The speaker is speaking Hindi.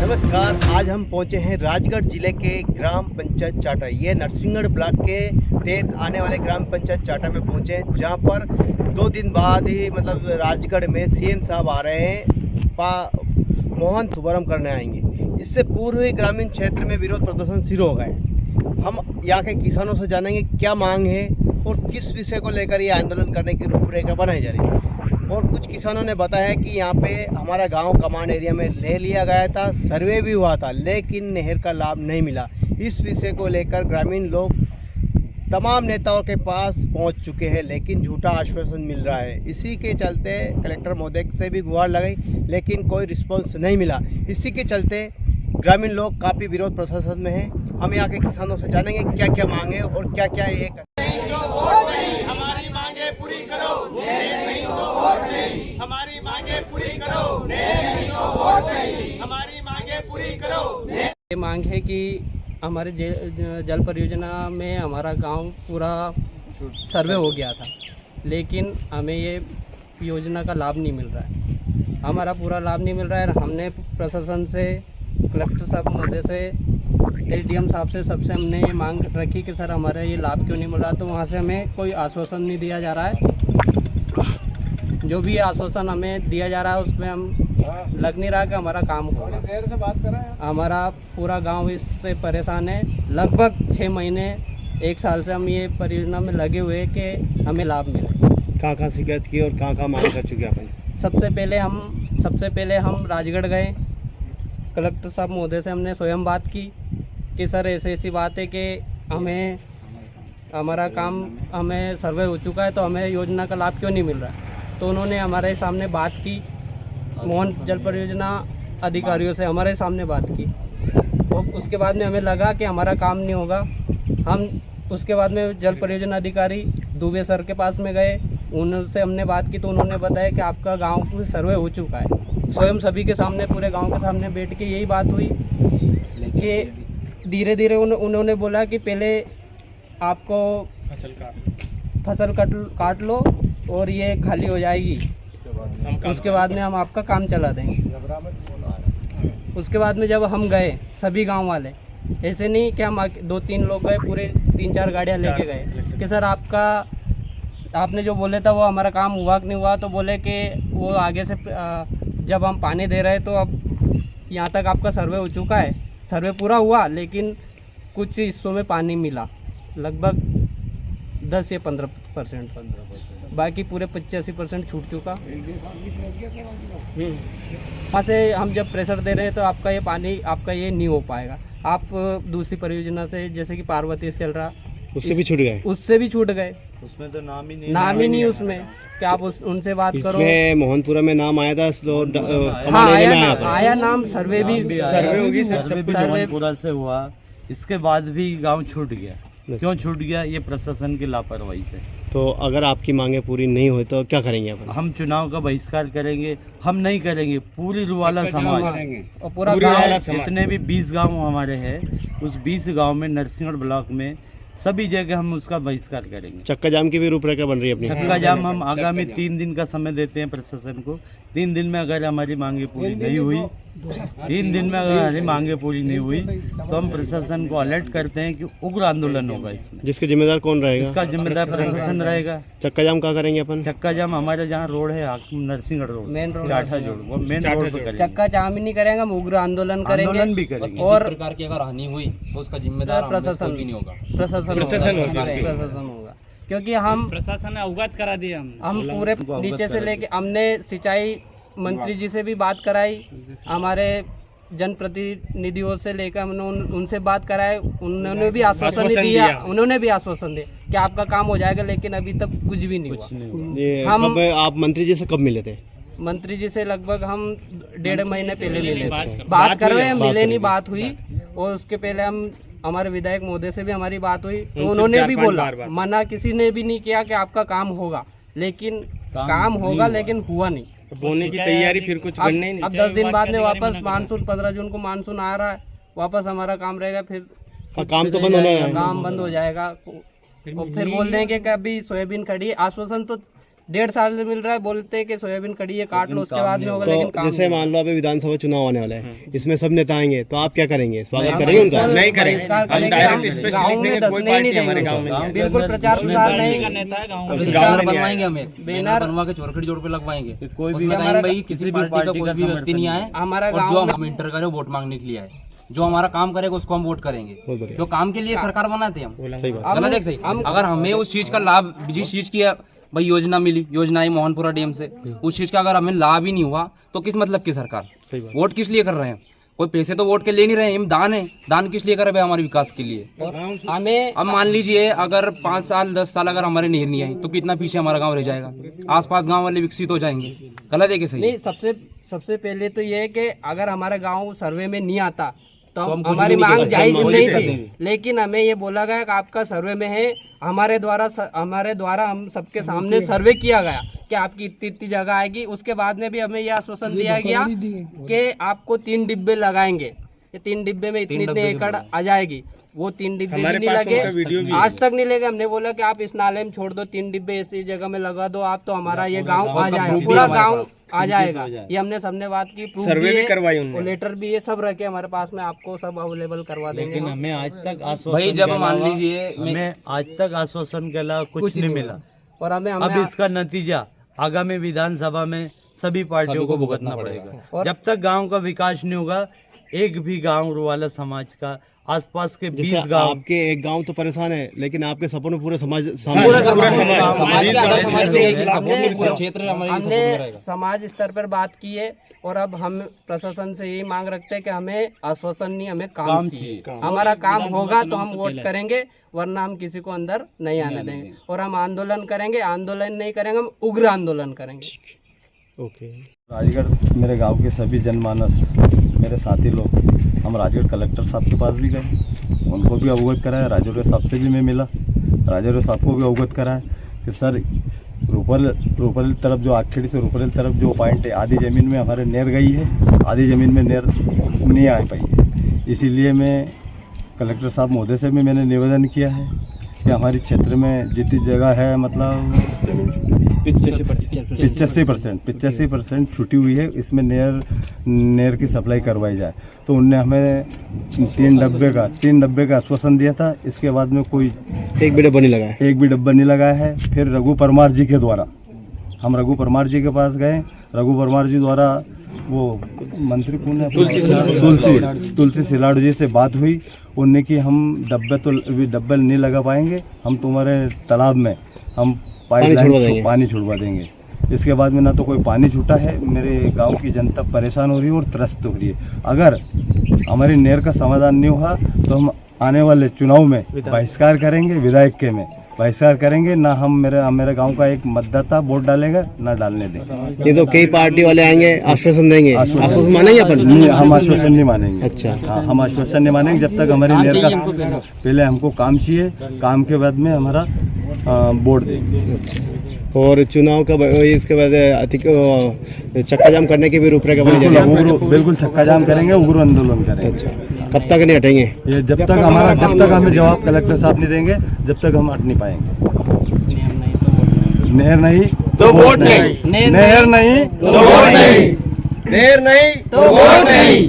नमस्कार, आज हम पहुंचे हैं राजगढ़ जिले के ग्राम पंचायत चाटा। ये नरसिंहगढ़ ब्लॉक के तहत आने वाले ग्राम पंचायत चाटा में पहुंचे हैं, जहां पर 2 दिन बाद ही राजगढ़ में सीएम साहब आ रहे हैं, मोहन शुभारंभ करने आएंगे। इससे पूर्व ही ग्रामीण क्षेत्र में विरोध प्रदर्शन शुरू हो गए। हम यहाँ के किसानों से जानेंगे क्या मांग है और किस विषय को लेकर ये आंदोलन करने की रूपरेखा बनाई जा रही है। और कुछ किसानों ने बताया कि यहाँ पे हमारा गांव कमांड एरिया में ले लिया गया था, सर्वे भी हुआ था, लेकिन नहर का लाभ नहीं मिला। इस विषय को लेकर ग्रामीण लोग तमाम नेताओं के पास पहुंच चुके हैं, लेकिन झूठा आश्वासन मिल रहा है। इसी के चलते कलेक्टर महोदय से भी गुहार लगाई, लेकिन कोई रिस्पॉन्स नहीं मिला। इसी के चलते ग्रामीण लोग काफ़ी विरोध प्रदर्शन में हैं। हम यहाँ के किसानों से जानेंगे क्या क्या मांगे और क्या क्या ये हमारी मांगे पूरी करो, नहीं तो वोट नहीं। हमारी मांगे पूरी करो, नहीं तो वोट नहीं। हमारी मांगे पूरी करो। ये मांग है कि हमारे जल परियोजना में हमारा गांव पूरा सर्वे हो गया था, लेकिन हमें ये योजना का लाभ नहीं मिल रहा है। हमारा पूरा लाभ नहीं मिल रहा है। हमने प्रशासन से, कलेक्टर साहब महोदय से, एसडीएम साहब से, सबसे हमने ये मांग रखी कि सर हमारा ये लाभ क्यों नहीं मिल रहा। तो वहाँ से हमें कोई आश्वासन नहीं दिया जा रहा है। जो भी आश्वासन हमें दिया जा रहा है उसमें हम लग नहीं रहा कि हमारा काम होगा। देर से बात कर रहे हैं। हमारा पूरा गांव इससे परेशान है। लगभग 6 महीने 1 साल से हम ये परियोजना में लगे हुए कि हमें लाभ मिले। कहाँ शिकायत की और कहाँ मांग कर चुके हैं? सबसे पहले हम राजगढ़ गए। कलेक्टर साहब महोदय से हमने स्वयं बात की कि सर ऐसी बात है कि हमारा काम हमें सर्वे हो चुका है, तो हमें योजना का लाभ क्यों नहीं मिल रहा है। तो उन्होंने हमारे सामने बात की, मोहन जल परियोजना अधिकारियों से हमारे सामने बात की। और उसके बाद में हमें लगा कि हमारा काम नहीं होगा। हम उसके बाद में जल परियोजना अधिकारी दुबे सर के पास में गए, उनसे हमने बात की तो उन्होंने बताया कि आपका गांव में सर्वे हो चुका है। स्वयं सभी के सामने, पूरे गांव के सामने बैठ के यही बात हुई कि धीरे धीरे उन्होंने बोला कि पहले आपको फसल काट लो और ये खाली हो जाएगी, उसके बाद में हम आपका काम चला देंगे। उसके बाद में जब हम गए सभी गांव वाले, ऐसे नहीं कि हम 2-3 लोग गए, पूरे 3-4 गाड़ियां लेके गए कि सर आपने जो बोले था वो हमारा काम हुआ कि नहीं हुआ। तो बोले कि वो आगे से जब हम पानी दे रहे तो अब यहाँ तक आपका सर्वे हो चुका है, सर्वे पूरा हुआ, लेकिन कुछ हिस्सों में पानी मिला, लगभग 10 या 15%। बाकी पूरे 85% छूट चुका। वहाँ से हम जब प्रेशर दे रहे हैं तो आपका ये पानी आपका ये नहीं हो पाएगा। आप दूसरी परियोजना से, जैसे कि पार्वती से चल रहा, उससे भी छूट गए। उसमें तो नाम ही नहीं उसमें। क्या आप उनसे बात करो। मोहनपुरा में नाम आया था, आया नाम, सर्वे होगी, मोहनपुरा से हुआ। इसके बाद भी गांव छूट गया। क्यों छूट गया? ये प्रशासन की लापरवाही से। तो अगर आपकी मांगे पूरी नहीं हुई तो क्या करेंगे अपन? हम चुनाव का बहिष्कार करेंगे। हम नहीं करेंगे, पूरी रुवाला समाज और पूरा गाँव, जितने भी 20 गांव हमारे हैं, उस 20 गांव में नरसिंहगढ़ ब्लॉक में सभी जगह हम उसका बहिष्कार करेंगे। चक्का जाम की भी रूपरेखा बन रही है अपनी। चक्का जाम हम आगामी 3 दिन का समय देते हैं प्रशासन को। 3 दिन में अगर हमारी मांगे पूरी नहीं हुई, 3 दिन में अगर हमारी मांगे पूरी नहीं हुई तो हम प्रशासन को अलर्ट करते हैं कि उग्र आंदोलन होगा इसमें। जिसके जिम्मेदार कौन रहेगा? इसका जिम्मेदार प्रशासन रहेगा। चक्का जाम क्या करेंगे अपन? चक्का जाम हमारे जहाँ रोड है, नरसिंहगढ़ रोड, मेन रोड, चाटा जोड़, वो मेन रोड पे करेंगे। चक्का जाम ही नहीं करेंगे, हम उग्र आंदोलन करेंगे। आंदोलन भी करेंगे। और प्रकार की अगर हानि हुई तो उसका जिम्मेदार प्रशासन नहीं होगा, प्रशासन होगा। क्योंकि हम प्रशासन ने अवगत करा दिया। हम पूरे नीचे से लेके, हमने सिंचाई मंत्री जी से भी बात कराई, हमारे जनप्रतिनिधियों से लेकर हमने उनसे बात कराई। उन्होंने भी आश्वासन दिया कि आपका काम हो जाएगा, लेकिन अभी तक कुछ भी नहीं हुआ। आप मंत्री जी से कब मिले थे? मंत्री जी से लगभग हम 1.5 महीने पहले मिले, बात कर रहे हैं, मिले नहीं, बात हुई। और उसके पहले हमारे विधायक महोदय से भी हमारी बात हुई, तो उन्होंने भी बोला, मना किसी ने भी नहीं किया कि आपका काम होगा, लेकिन काम होगा, लेकिन हुआ नहीं। बोने की तैयारी फिर कुछ करने ही नहीं। अब 10 दिन बाद में वापस मानसून, 15 जून को मानसून आ रहा है, वापस हमारा काम रहेगा, फिर काम तो बंद होना है, काम बंद हो जाएगा। और फिर बोल देंगे कि अभी सोयाबीन खड़ी है। आश्वासन तो 1.5 साल से मिल रहा है। बोलते हैं कि सोयाबीन कड़ी है, काट लो, उसके बाद में होगा, लेकिन तो काम जैसे मान लो अभी विधानसभा चुनाव आने वाला है, इसमें सब नेता आएंगे, तो आप क्या करेंगे? स्वागत करेंगे उनका? नहीं करेंगे। बहिष्कार हम करेंगे, डायरेक्ट हम इस पे गाँव में लिखेंगे, कोई दसने ही नहीं पार्टी हमारे देंगे, गाँव में नहीं है। बिल्कुल प्रचार प्रसार नहीं। बैनर बनवाएंगे, हमें बैनर बनवा के चौरखड़ी जोड़ पे लगवाएंगे। कोई भी उसमें हमारा बताएंगे भाई किसी भी पार्टी का कोई भी व्यक्ति नहीं आए, हमारा और गाँव जो में हम इंटर करे वोट मांगने के लिए आए, जो हमारा काम करेगा उसको हम वोट करेंगे। जो काम के लिए सरकार बनाते हैं हम, सही बात। गलत है सही। अगर हमें उस चीज का लाभ, जिस चीज की भाई योजना मिली, योजना आई मोहनपुरा डैम से, उस चीज का अगर हमें लाभ ही नहीं हुआ तो किस मतलब की सरकार? सही बात। वोट किस लिए कर रहे हैं? कोई पैसे तो वोट के ले नहीं रहे हैं, हम दान है, दान किस लिए कर रहे हैं भाई? हमारे विकास के लिए। हमें अब मान लीजिए अगर 5 साल 10 साल अगर हमारे नहर नहीं आई तो कितना पीछे हमारा गांव रह जाएगा, आसपास गांव वाले विकसित हो जाएंगे। गलत है कि सही? नहीं, सबसे पहले तो ये है कि अगर हमारा गांव सर्वे में नहीं आता तो हमारी मांग जायज नहीं थी, लेकिन हमें ये बोला गया कि आपका सर्वे में है, हमारे द्वारा हम सबके सामने सर्वे किया गया कि आपकी इतनी जगह आएगी। उसके बाद में भी हमें यह आश्वासन दिया गया कि आपको 3 डिब्बे लगाएंगे, ये 3 डिब्बे में इतने एकड़ आ जाएगी। वो 3 डिब्बे भी नहीं लगे, आज तक नहीं लगे। हमने बोला कि आप इस नाले में छोड़ दो, 3 डिब्बे ऐसी जगह में लगा दो आप, तो हमारा ये गांव आ जाएगा, पूरा गांव आ जाएगा। ये हमने सबने बात की, प्रूफ सर्वे भी करवाई उन्होंने, लेटर भी ये सब रखे हमारे पास में, आपको सब अवेलेबल करवा देंगे। लेकिन हमें आज तक आश्वासन भाई जब के मान अलावा- लीजिए हमें आज तक आश्वासन के अलावा कुछ नहीं मिला। और हमें अब इसका नतीजा आगामी विधानसभा में सभी पार्टियों को भुगतना पड़ेगा। जब तक गांव का विकास नहीं होगा, एक भी गांव रुवाला समाज का, आसपास के 20 जैसे गांव, आपके एक गांव तो परेशान है, लेकिन आपके सपनों में पूरा समाज हमने समाज स्तर पर बात की है, और अब हम प्रशासन से यही मांग रखते हैं कि हमें आश्वासन नहीं, हमें काम चाहिए। हमारा काम होगा तो हम वोट करेंगे, वरना हम किसी को अंदर नहीं आने देंगे। और हम आंदोलन करेंगे, आंदोलन नहीं करेंगे, हम उग्र आंदोलन करेंगे। ओके। राजगढ़ मेरे गांव के सभी जनमानस, मेरे साथी लोग, हम राजगढ़ कलेक्टर साहब के पास भी गए, उनको भी अवगत कराया। राजौरी साहब से भी मैं मिला, राजौरी साहब को भी अवगत कराया कि सर रूपरेल तरफ, जो आखेड़ी से रूपरेल तरफ जो पॉइंट है, आधी ज़मीन में हमारे नहर गई है, आधी ज़मीन में नहर नहीं आ पाई है। इसीलिए मैं कलेक्टर साहब महोदय से भी मैंने निवेदन किया है कि हमारी क्षेत्र में जितनी जगह है, मतलब 85% छूटी हुई है, इसमें नहर की सप्लाई करवाई जाए। तो उनने हमें 3 डब्बे का आश्वासन दिया था। इसके बाद में कोई एक भी डब्बा नहीं लगा है। एक भी डब्बा नहीं लगाया है। फिर रघु परमार जी के द्वारा हम रघु परमार जी के पास गए। रघु परमार जी द्वारा वो मंत्री कौन है, तुलसी सिलाड़ू जी से बात हुई। उनने कि हम डब्बे नहीं लगा पाएंगे, हम तुम्हारे तालाब में हम पानी छुड़वा देंगे। इसके बाद में ना तो कोई पानी छूटा है, मेरे गांव की जनता परेशान हो रही है और त्रस्त हो रही है। अगर हमारी नहर का समाधान नहीं हुआ तो हम आने वाले चुनाव में बहिष्कार करेंगे, विधायक के में बहिष्कार करेंगे। ना हम मेरे गांव का एक मतदाता वोट डालेगा, ना डालने देंगे। ये तो कई पार्टी वाले आएंगे, आश्वासन देंगे, आश्वासन मानेंगे अपन? नहीं, हम आश्वासन नहीं मानेंगे। अच्छा। हाँ, हम आश्वासन नहीं मानेंगे जब तक हमारी नहर का, पहले हमको काम चाहिए, काम के बाद में हमारा वोट देंगे। और चुनाव का इसके बाद चक्का जाम करने की भी रूपरेखा बनी जा रही है। बिल्कुल चक्का जाम करेंगे, उग्र आंदोलन करेंगे। अच्छा, कब तक नहीं हटेंगे? ये जब तक हमें जवाब कलेक्टर साहब नहीं देंगे, जब तक हम हट नहीं पाएंगे। नहर नहीं तो वोट नहीं, नहर नहीं तो वोट नहीं, नहर नहीं तो वोट नहीं।